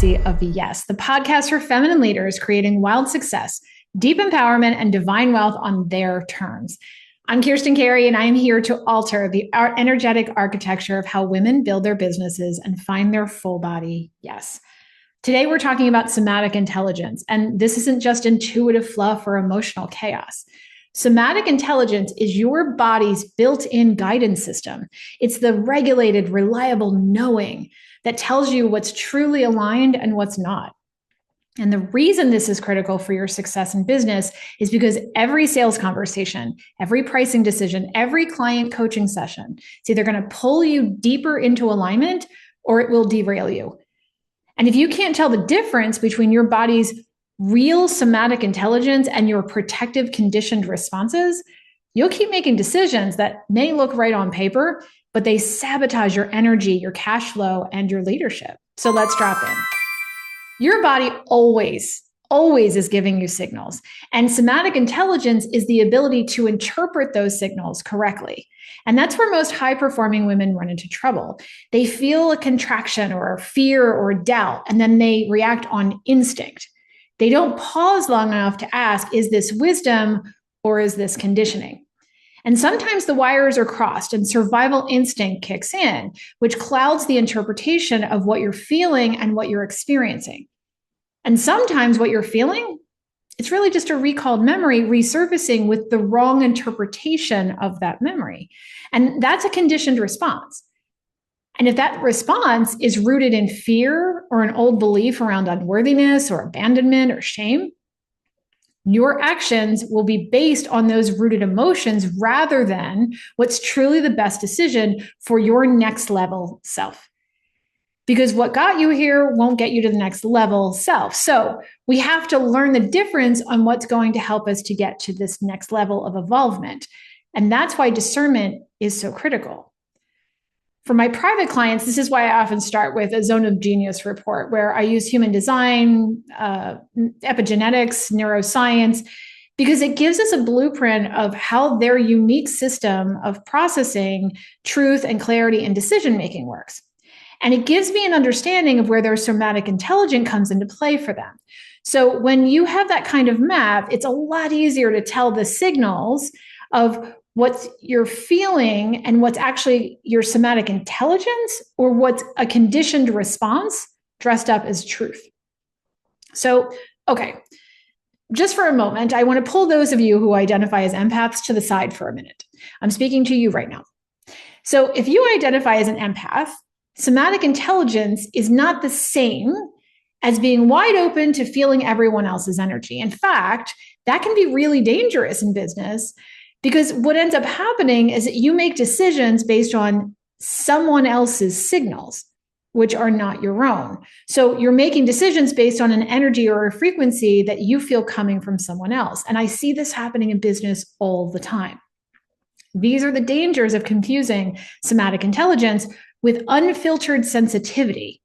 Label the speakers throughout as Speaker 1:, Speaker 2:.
Speaker 1: Frequency of Yes, the podcast for feminine leaders creating wild success, deep empowerment, and divine wealth on their terms. I'm Kirstin Carey, and I am here to alter the energetic architecture of how women build their businesses and find their full body yes. Today, we're talking about somatic intelligence, and this isn't just intuitive fluff or emotional chaos. Somatic intelligence is your body's built-in guidance system. It's the regulated, reliable knowing that tells you what's truly aligned and what's not. And the reason this is critical for your success in business is because every sales conversation, every pricing decision, every client coaching session, it's either going to pull you deeper into alignment or it will derail you. And if you can't tell the difference between your body's real somatic intelligence and your protective conditioned responses, you'll keep making decisions that may look right on paper, but they sabotage your energy, your cash flow, and your leadership. So let's drop in. Your body always is giving you signals. And somatic intelligence is the ability to interpret those signals correctly. And that's where most high-performing women run into trouble. They feel a contraction or a fear or a doubt, and then they react on instinct. They don't pause long enough to ask, is this wisdom or is this conditioning? And sometimes the wires are crossed and survival instinct kicks in, which clouds the interpretation of what you're feeling and what you're experiencing. And sometimes what you're feeling, it's really just a recalled memory resurfacing with the wrong interpretation of that memory. And that's a conditioned response. And if that response is rooted in fear or an old belief around unworthiness or abandonment or shame, your actions will be based on those rooted emotions rather than what's truly the best decision for your next level self. Because what got you here won't get you to the next level self. So we have to learn the difference on what's going to help us to get to this next level of evolvement. And that's why discernment is so critical. For my private clients, this is why I often start with a zone of genius report where I use human design, epigenetics, neuroscience, because it gives us a blueprint of how their unique system of processing truth and clarity and decision-making works. And it gives me an understanding of where their somatic intelligence comes into play for them. So when you have that kind of map, it's a lot easier to tell the signals of what you're feeling and what's actually your somatic intelligence or what's a conditioned response dressed up as truth. So, okay, just for a moment, I want to pull those of you who identify as empaths to the side for a minute. I'm speaking to you right now. So if you identify as an empath, somatic intelligence is not the same as being wide open to feeling everyone else's energy. In fact, that can be really dangerous in business because what ends up happening is that you make decisions based on someone else's signals, which are not your own. So you're making decisions based on an energy or a frequency that you feel coming from someone else. And I see this happening in business all the time. These are the dangers of confusing somatic intelligence with unfiltered sensitivity.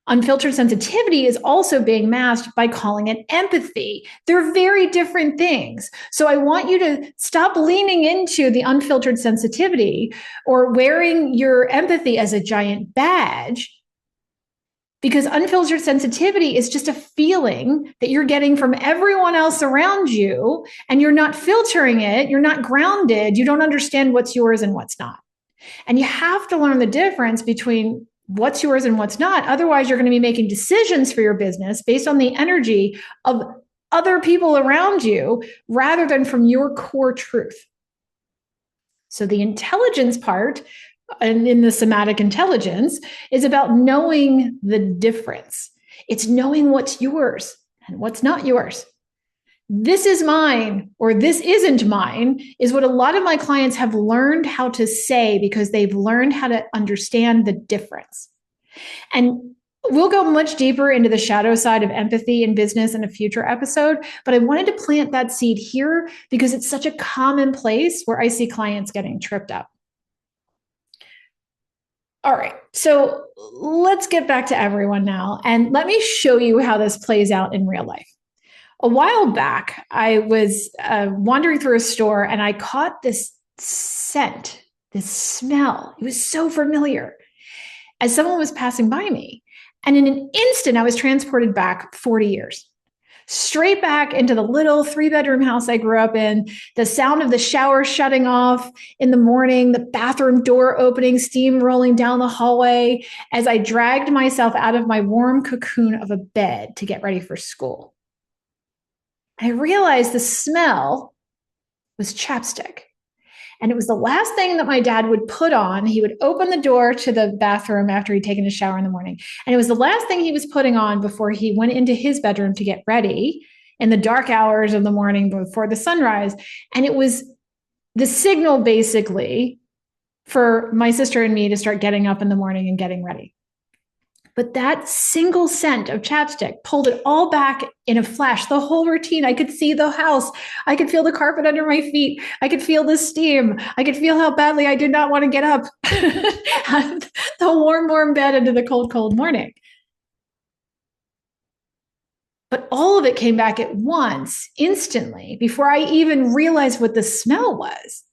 Speaker 1: Unfiltered sensitivity is also being masked by calling it empathy. They're very different things. So I want you to stop leaning into the unfiltered sensitivity or wearing your empathy as a giant badge, because unfiltered sensitivity is just a feeling that you're getting from everyone else around you, and you're not filtering it, you're not grounded, you don't understand what's yours and what's not. And you have to learn the difference between what's yours and what's not. Otherwise, you're going to be making decisions for your business based on the energy of other people around you rather than from your core truth. So the intelligence part and in the somatic intelligence is about knowing the difference. It's knowing what's yours and what's not yours. This is mine or this isn't mine is what a lot of my clients have learned how to say because they've learned how to understand the difference. And we'll go much deeper into the shadow side of empathy in business in a future episode, but I wanted to plant that seed here because it's such a common place where I see clients getting tripped up. All right, so let's get back to everyone now, and let me show you how this plays out in real life. A while back, I was wandering through a store and I caught this scent, this smell. It was so familiar as someone was passing by me. And in an instant, I was transported back 40 years, straight back into the little 3-bedroom house I grew up in, the sound of the shower shutting off in the morning, the bathroom door opening, steam rolling down the hallway as I dragged myself out of my warm cocoon of a bed to get ready for school. I realized the smell was chapstick. And it was the last thing that my dad would put on. He would open the door to the bathroom after he'd taken a shower in the morning. And it was the last thing he was putting on before he went into his bedroom to get ready in the dark hours of the morning before the sunrise. And it was the signal basically for my sister and me to start getting up in the morning and getting ready. But that single scent of chapstick pulled it all back in a flash, the whole routine. I could see the house. I could feel the carpet under my feet. I could feel the steam. I could feel how badly I did not want to get up out of the warm, warm bed into the cold, cold morning. But all of it came back at once, instantly, before I even realized what the smell was.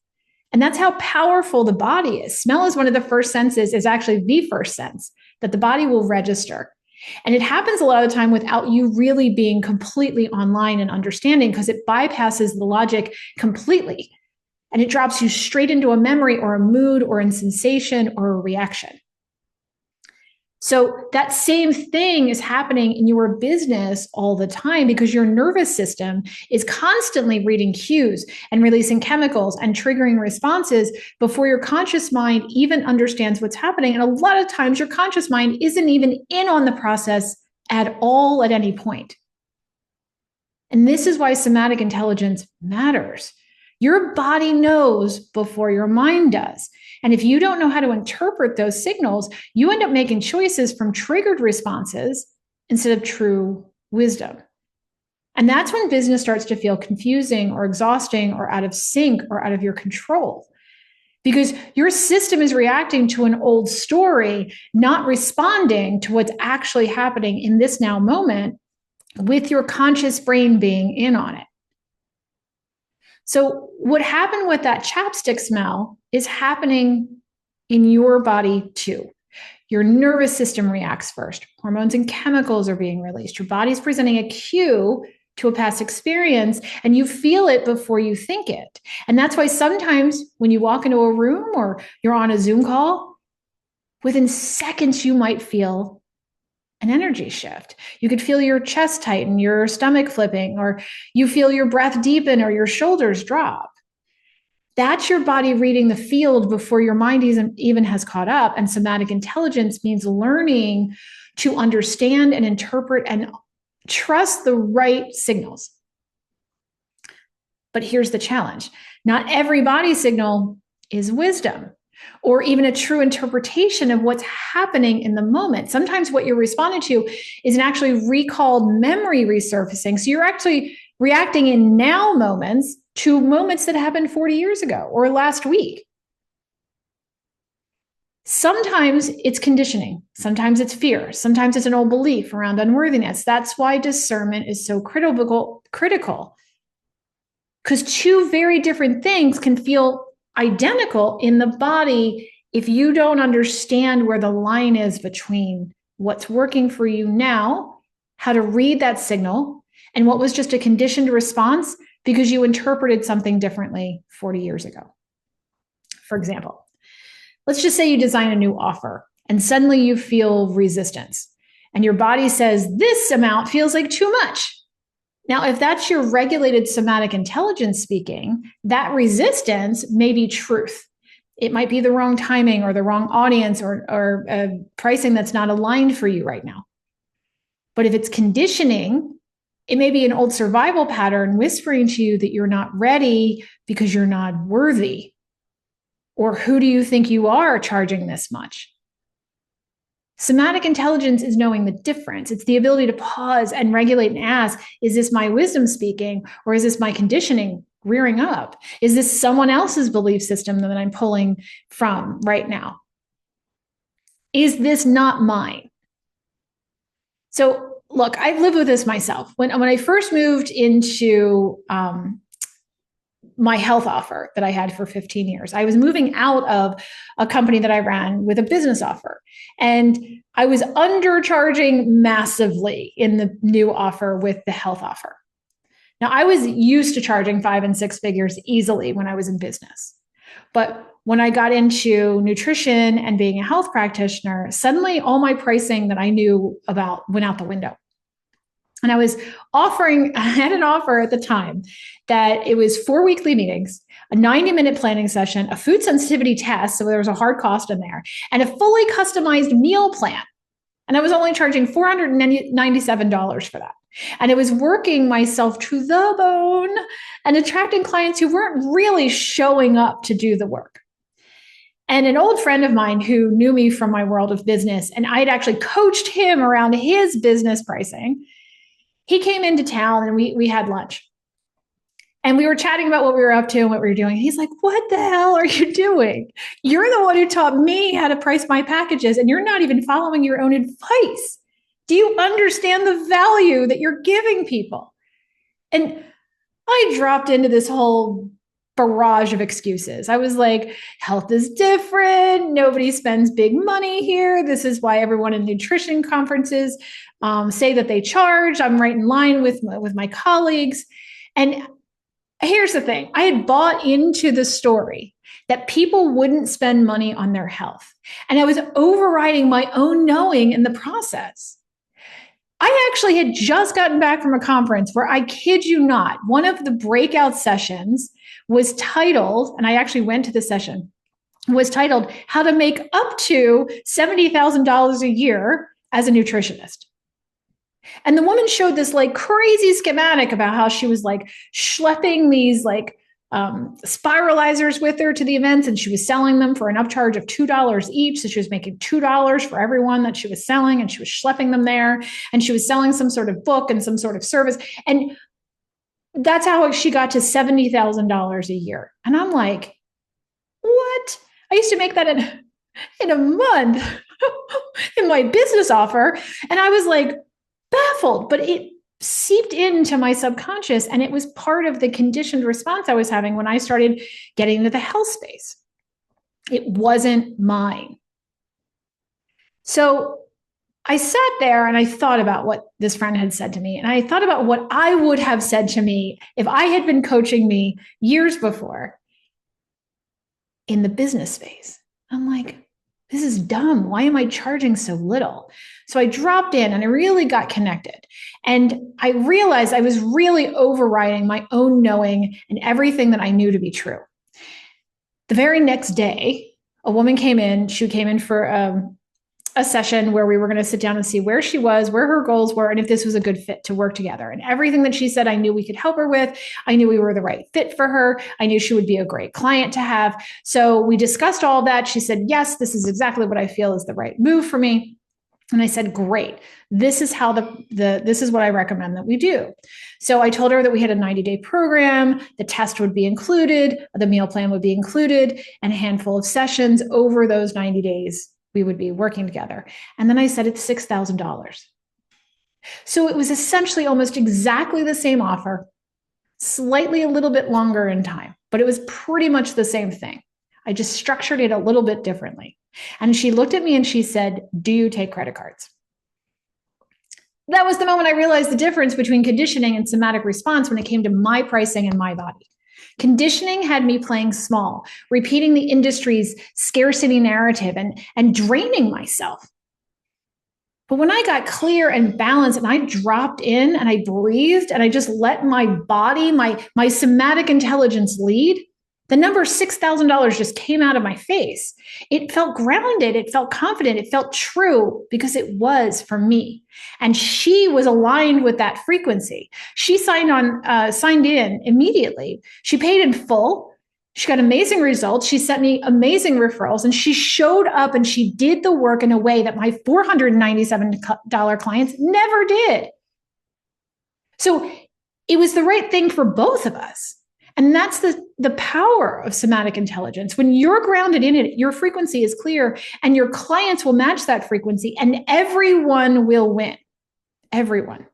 Speaker 1: And that's how powerful the body is. Smell is one of the first senses, is actually the first sense that the body will register. And it happens a lot of the time without you really being completely online and understanding, because it bypasses the logic completely. And it drops you straight into a memory or a mood or a sensation or a reaction. So that same thing is happening in your business all the time, because your nervous system is constantly reading cues and releasing chemicals and triggering responses before your conscious mind even understands what's happening. And a lot of times your conscious mind isn't even in on the process at all at any point. And this is why somatic intelligence matters. Your body knows before your mind does. And if you don't know how to interpret those signals, you end up making choices from triggered responses instead of true wisdom. And that's when business starts to feel confusing or exhausting or out of sync or out of your control. Because your system is reacting to an old story, not responding to what's actually happening in this now moment, with your conscious brain being in on it. So what happened with that chapstick smell is happening in your body too. Your nervous system reacts first. Hormones and chemicals are being released. Your body's presenting a cue to a past experience, and you feel it before you think it. And that's why sometimes when you walk into a room or you're on a Zoom call, within seconds you might feel an energy shift. You could feel your chest tighten, your stomach flipping, or you feel your breath deepen or your shoulders drop. That's your body reading the field before your mind even has caught up. And somatic intelligence means learning to understand and interpret and trust the right signals. But here's the challenge. Not every body signal is wisdom, or even a true interpretation of what's happening in the moment. Sometimes what you're responding to is an actually recalled memory resurfacing. So you're actually reacting in now moments to moments that happened 40 years ago or last week. Sometimes it's conditioning. Sometimes it's fear. Sometimes it's an old belief around unworthiness. That's why discernment is so critical, because two very different things can feel identical in the body if you don't understand where the line is between what's working for you now, how to read that signal, and what was just a conditioned response because you interpreted something differently 40 years ago. For example, let's just say you design a new offer and suddenly you feel resistance and your body says this amount feels like too much. Now, if that's your regulated somatic intelligence speaking, that resistance may be truth. It might be the wrong timing or the wrong audience or pricing that's not aligned for you right now. But if it's conditioning, it may be an old survival pattern whispering to you that you're not ready because you're not worthy. Or who do you think you are charging this much? Somatic intelligence is knowing the difference. It's the ability to pause and regulate and ask, is this my wisdom speaking, or is this my conditioning rearing up? Is this someone else's belief system that I'm pulling from right now? Is this not mine? So look, I've lived with this myself. When I first moved into my health offer that I had for 15 years. I was moving out of a company that I ran with a business offer. And I was undercharging massively in the new offer with the health offer. Now, I was used to charging 5 and 6 figures easily when I was in business. But when I got into nutrition and being a health practitioner, suddenly all my pricing that I knew about went out the window. And I had an offer at the time that it was 4 weekly meetings, a 90-minute planning session, a food sensitivity test, so there was a hard cost in there, and a fully customized meal plan. And I was only charging $497 for that. And it was working myself to the bone and attracting clients who weren't really showing up to do the work. And an old friend of mine who knew me from my world of business, and I had actually coached him around his business pricing, he came into town and we had lunch. And we were chatting about what we were up to and what we were doing. He's like, what the hell are you doing? You're the one who taught me how to price my packages, and you're not even following your own advice. Do you understand the value that you're giving people? And I dropped into this whole barrage of excuses. I was like, health is different. Nobody spends big money here. This is why everyone in nutrition conferences say that they charge. I'm right in line with my colleagues. And here's the thing. I had bought into the story that people wouldn't spend money on their health. And I was overriding my own knowing in the process. I actually had just gotten back from a conference where, I kid you not, one of the breakout sessions was titled, and I actually went to the session, was titled, How to Make Up to $70,000 a Year as a Nutritionist. And the woman showed this like crazy schematic about how she was like schlepping these like spiralizers with her to the events, and she was selling them for an upcharge of $2 each. So she was making $2 for everyone that she was selling, and she was schlepping them there, and she was selling some sort of book and some sort of service. And that's how she got to $70,000 a year. And I'm like, what? I used to make that in a month in my business offer. And I was like baffled, but it seeped into my subconscious, and it was part of the conditioned response I was having when I started getting into the health space. It wasn't mine. So I sat there and I thought about what this friend had said to me, and I thought about what I would have said to me if I had been coaching me years before in the business space. I'm like, this is dumb. Why am I charging so little? So I dropped in and I really got connected. And I realized I was really overriding my own knowing and everything that I knew to be true. The very next day, a woman came in. She came in for a session where we were going to sit down and see where she was, where her goals were, and if this was a good fit to work together. And everything that she said, I knew we could help her with. I knew we were the right fit for her. I knew she would be a great client to have. So we discussed all that. She said, yes, this is exactly what I feel is the right move for me. And I said, great. This is how this is what I recommend that we do. So I told her that we had a 90-day program. The test would be included. The meal plan would be included, and a handful of sessions over those 90 days. We would be working together. And then I said, it's $6,000. So it was essentially almost exactly the same offer, slightly a little bit longer in time, but it was pretty much the same thing. I just structured it a little bit differently. And she looked at me and she said, do you take credit cards? That was the moment I realized the difference between conditioning and somatic response when it came to my pricing and my body. Conditioning had me playing small, repeating the industry's scarcity narrative and draining myself. But when I got clear and balanced and I dropped in and I breathed and I just let my body, my somatic intelligence lead, the number $6,000 just came out of my face. It felt grounded. It felt confident. It felt true because it was for me. And she was aligned with that frequency. She signed in immediately. She paid in full. She got amazing results. She sent me amazing referrals, and she showed up and she did the work in a way that my $497 clients never did. So it was the right thing for both of us. And that's the power of somatic intelligence. When you're grounded in it, your frequency is clear and your clients will match that frequency and everyone will win. Everyone.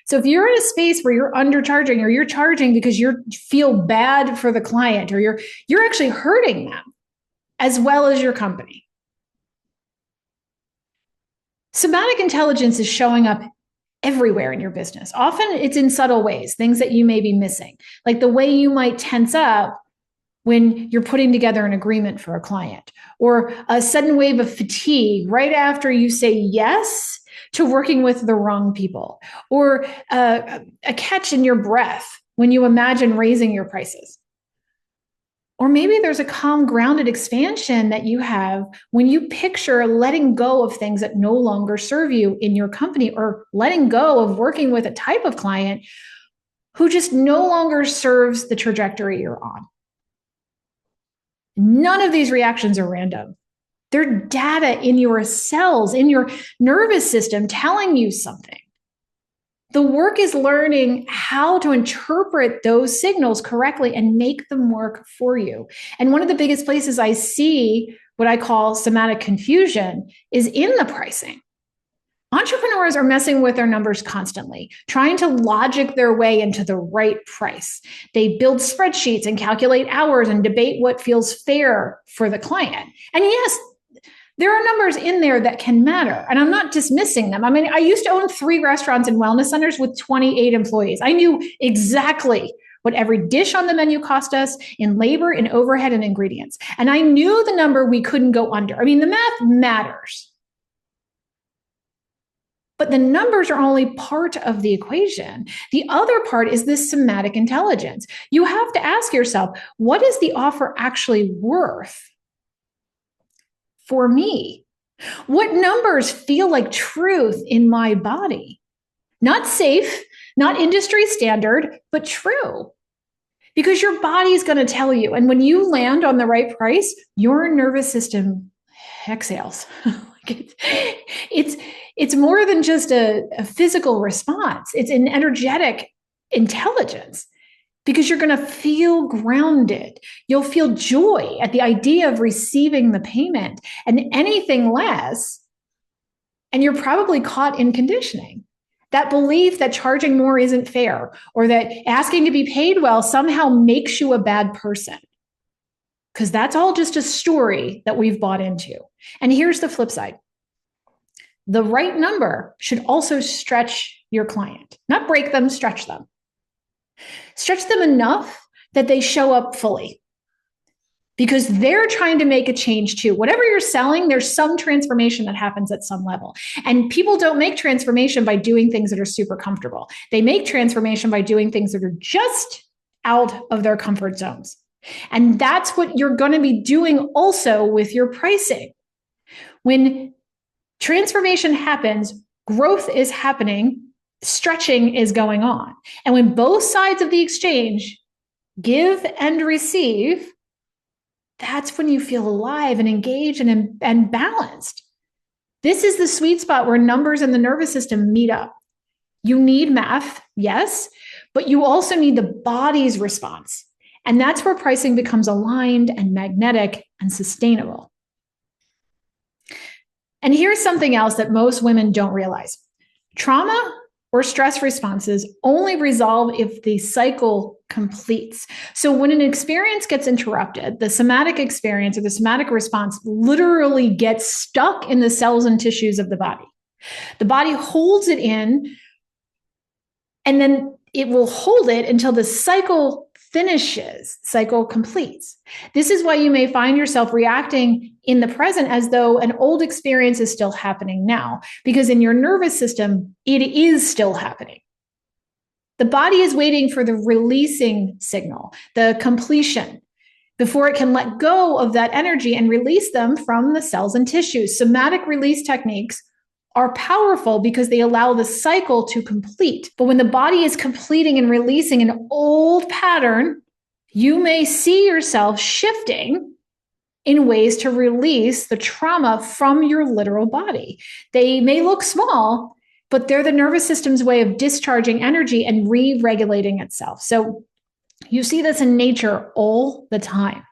Speaker 1: So if you're in a space where you're undercharging or you're charging because you feel bad for the client or you're actually hurting them as well as your company. Somatic intelligence is showing up everywhere in your business. Often it's in subtle ways, things that you may be missing, like the way you might tense up when you're putting together an agreement for a client, or a sudden wave of fatigue right after you say yes to working with the wrong people, or a catch in your breath when you imagine raising your prices. Or maybe there's a calm, grounded expansion that you have when you picture letting go of things that no longer serve you in your company, or letting go of working with a type of client who just no longer serves the trajectory you're on. None of these reactions are random. They're data in your cells, in your nervous system telling you something. The work is learning how to interpret those signals correctly and make them work for you. And one of the biggest places I see what I call somatic confusion is in the pricing. Entrepreneurs are messing with their numbers constantly, trying to logic their way into the right price. They build spreadsheets and calculate hours and debate what feels fair for the client. And yes, there are numbers in there that can matter, and I'm not dismissing them. I mean, I used to own 3 restaurants and wellness centers with 28 employees. I knew exactly what every dish on the menu cost us in labor, in overhead, and ingredients. And I knew the number we couldn't go under. I mean, the math matters. But the numbers are only part of the equation. The other part is this somatic intelligence. You have to ask yourself, what is the offer actually worth for me? What numbers feel like truth in my body? Not safe, not industry standard, but true. Because your body is going to tell you. And when you land on the right price, your nervous system exhales. It's more than just a physical response. It's an energetic intelligence, because you're going to feel grounded. You'll feel joy at the idea of receiving the payment, and anything less, and you're probably caught in conditioning. That belief that charging more isn't fair, or that asking to be paid well somehow makes you a bad person. Because that's all just a story that we've bought into. And here's the flip side. The right number should also stretch your client, not break them, stretch them. Stretch them enough that they show up fully, because they're trying to make a change too. Whatever you're selling, there's some transformation that happens at some level. And people don't make transformation by doing things that are super comfortable. They make transformation by doing things that are just out of their comfort zones. And that's what you're going to be doing also with your pricing. When transformation happens, growth is happening, stretching is going on. And when both sides of the exchange give and receive, that's when you feel alive and engaged and balanced. This is the sweet spot where numbers and the nervous system meet up. You need math, yes, but you also need the body's response. And that's where pricing becomes aligned and magnetic and sustainable. And here's something else that most women don't realize. Trauma or stress responses only resolve if the cycle completes. So when an experience gets interrupted, the somatic experience or the somatic response literally gets stuck in the cells and tissues of the body. The body holds it in, and then it will hold it until the cycle finishes, cycle completes. This is why you may find yourself reacting in the present as though an old experience is still happening now, because in your nervous system, it is still happening. The body is waiting for the releasing signal, the completion, before it can let go of that energy and release them from the cells and tissues. Somatic release techniques are powerful because they allow the cycle to complete. But when the body is completing and releasing an old pattern, you may see yourself shifting in ways to release the trauma from your literal body. They may look small, but they're the nervous system's way of discharging energy and re-regulating itself. So you see this in nature all the time.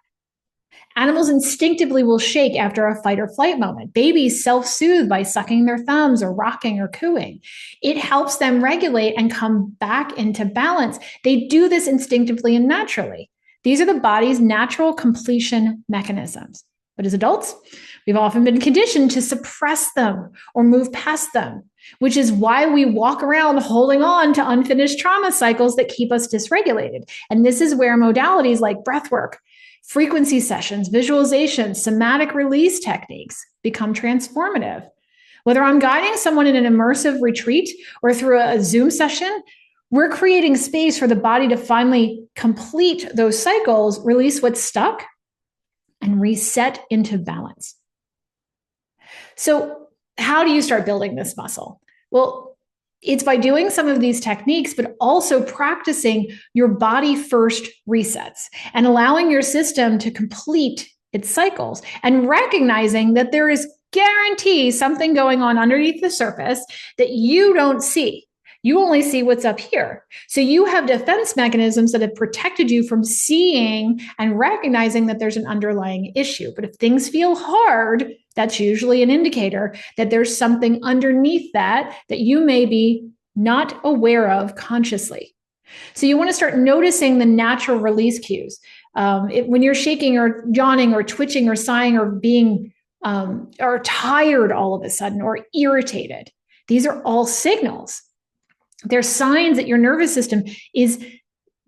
Speaker 1: Animals instinctively will shake after a fight or flight moment. Babies self-soothe by sucking their thumbs or rocking or cooing. It helps them regulate and come back into balance. They do this instinctively and naturally. These are the body's natural completion mechanisms. But as adults, we've often been conditioned to suppress them or move past them, which is why we walk around holding on to unfinished trauma cycles that keep us dysregulated. And this is where modalities like breath work, frequency sessions, visualization, somatic release techniques become transformative. Whether I'm guiding someone in an immersive retreat or through a Zoom session, we're creating space for the body to finally complete those cycles, release what's stuck, and reset into balance. So, how do you start building this muscle? Well, it's by doing some of these techniques, but also practicing your body first resets and allowing your system to complete its cycles and recognizing that there is guarantee something going on underneath the surface that you don't see. You only see what's up here. So you have defense mechanisms that have protected you from seeing and recognizing that there's an underlying issue. But if things feel hard, that's usually an indicator that there's something underneath that you may be not aware of consciously. So you want to start noticing the natural release cues. When you're shaking or yawning or twitching or sighing or being or tired all of a sudden or irritated, these are all signals. They're signs that your nervous system is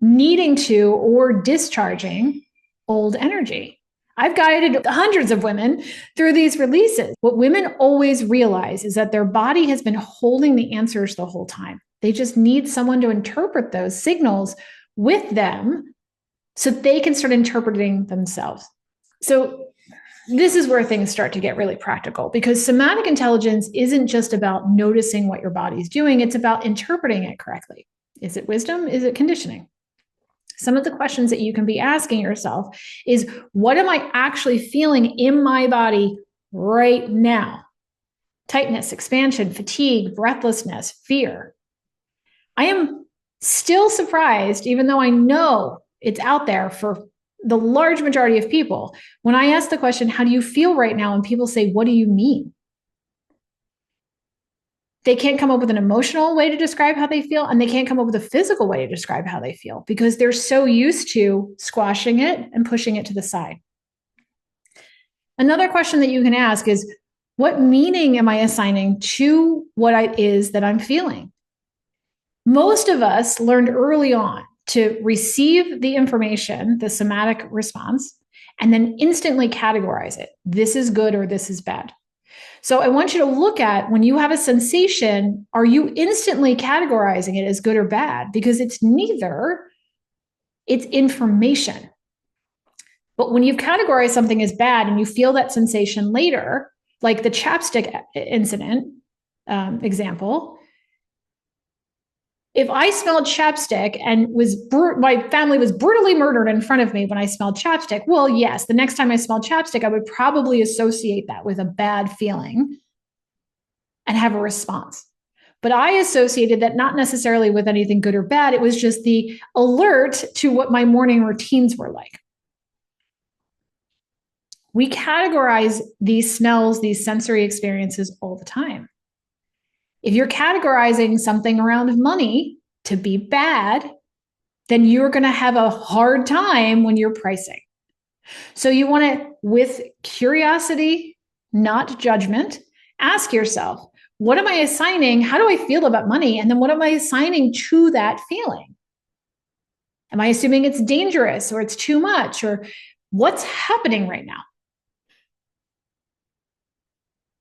Speaker 1: needing to or discharging old energy. I've guided hundreds of women through these releases. What women always realize is that their body has been holding the answers the whole time. They just need someone to interpret those signals with them so they can start interpreting themselves. So this is where things start to get really practical, because somatic intelligence isn't just about noticing what your body's doing. It's about interpreting it correctly. Is it wisdom? Is it conditioning? Some of the questions that you can be asking yourself is, what am I actually feeling in my body right now? Tightness, expansion, fatigue, breathlessness, fear. I am still surprised, even though I know it's out there for the large majority of people, when I ask the question, how do you feel right now? And people say, what do you mean? They can't come up with an emotional way to describe how they feel, and they can't come up with a physical way to describe how they feel because they're so used to squashing it and pushing it to the side. Another question that you can ask is, what meaning am I assigning to what it is that I'm feeling? Most of us learned early on to receive the information, the somatic response, and then instantly categorize it. This is good or this is bad. So I want you to look at, when you have a sensation, are you instantly categorizing it as good or bad? Because it's neither, it's information. But when you've categorized something as bad and you feel that sensation later, like the chapstick incident example, if I smelled chapstick and my family was brutally murdered in front of me when I smelled chapstick, well, yes, the next time I smelled chapstick, I would probably associate that with a bad feeling and have a response. But I associated that not necessarily with anything good or bad. It was just the alert to what my morning routines were like. We categorize these smells, these sensory experiences all the time. If you're categorizing something around money to be bad, then you're going to have a hard time when you're pricing. So you want to, with curiosity, not judgment, ask yourself, what am I assigning? How do I feel about money? And then what am I assigning to that feeling? Am I assuming it's dangerous or it's too much, or what's happening right now?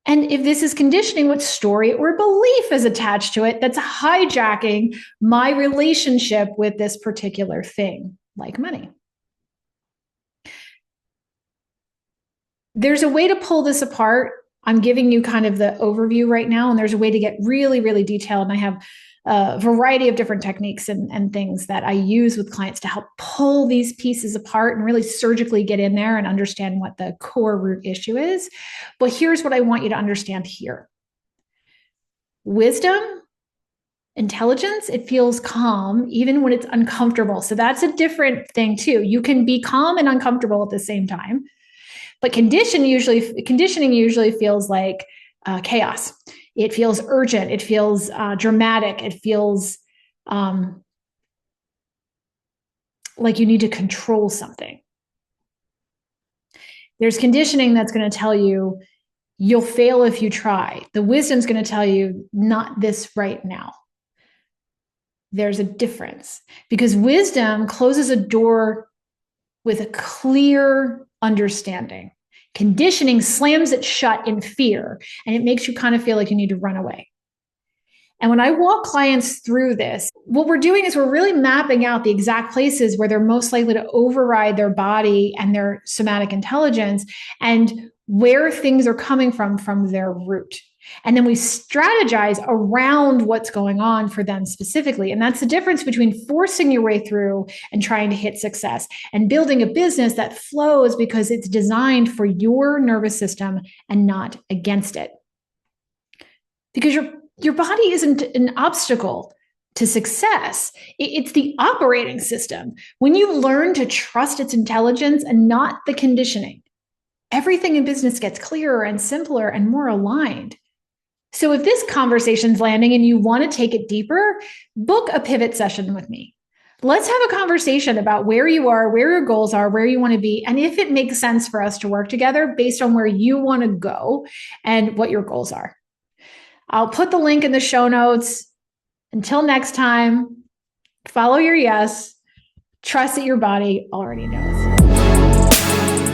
Speaker 1: And if this is conditioning, what story or belief is attached to it that's hijacking my relationship with this particular thing, like money? There's a way to pull this apart. I'm giving you kind of the overview right now, and there's a way to get really, really detailed. And I have a variety of different techniques and things that I use with clients to help pull these pieces apart and really surgically get in there and understand what the core root issue is. But here's what I want you to understand here. Wisdom, intelligence, it feels calm even when it's uncomfortable. So that's a different thing too. You can be calm and uncomfortable at the same time. But conditioning usually feels like chaos. It feels urgent. It feels dramatic. It feels like you need to control something. There's conditioning that's going to tell you you'll fail if you try. The wisdom's going to tell you not this right now. There's a difference because wisdom closes a door with a clear understanding. Conditioning slams it shut in fear, and it makes you kind of feel like you need to run away. And when I walk clients through this, what we're doing is we're really mapping out the exact places where they're most likely to override their body and their somatic intelligence and where things are coming from their root. And then we strategize around what's going on for them specifically. And that's the difference between forcing your way through and trying to hit success and building a business that flows because it's designed for your nervous system and not against it. Because your body isn't an obstacle to success. It's the operating system. When you learn to trust its intelligence and not the conditioning, everything in business gets clearer and simpler and more aligned. So if this conversation's landing and you want to take it deeper, book a pivot session with me. Let's have a conversation about where you are, where your goals are, where you want to be, and if it makes sense for us to work together based on where you want to go and what your goals are. I'll put the link in the show notes. Until next time, follow your yes. Trust that your body already knows.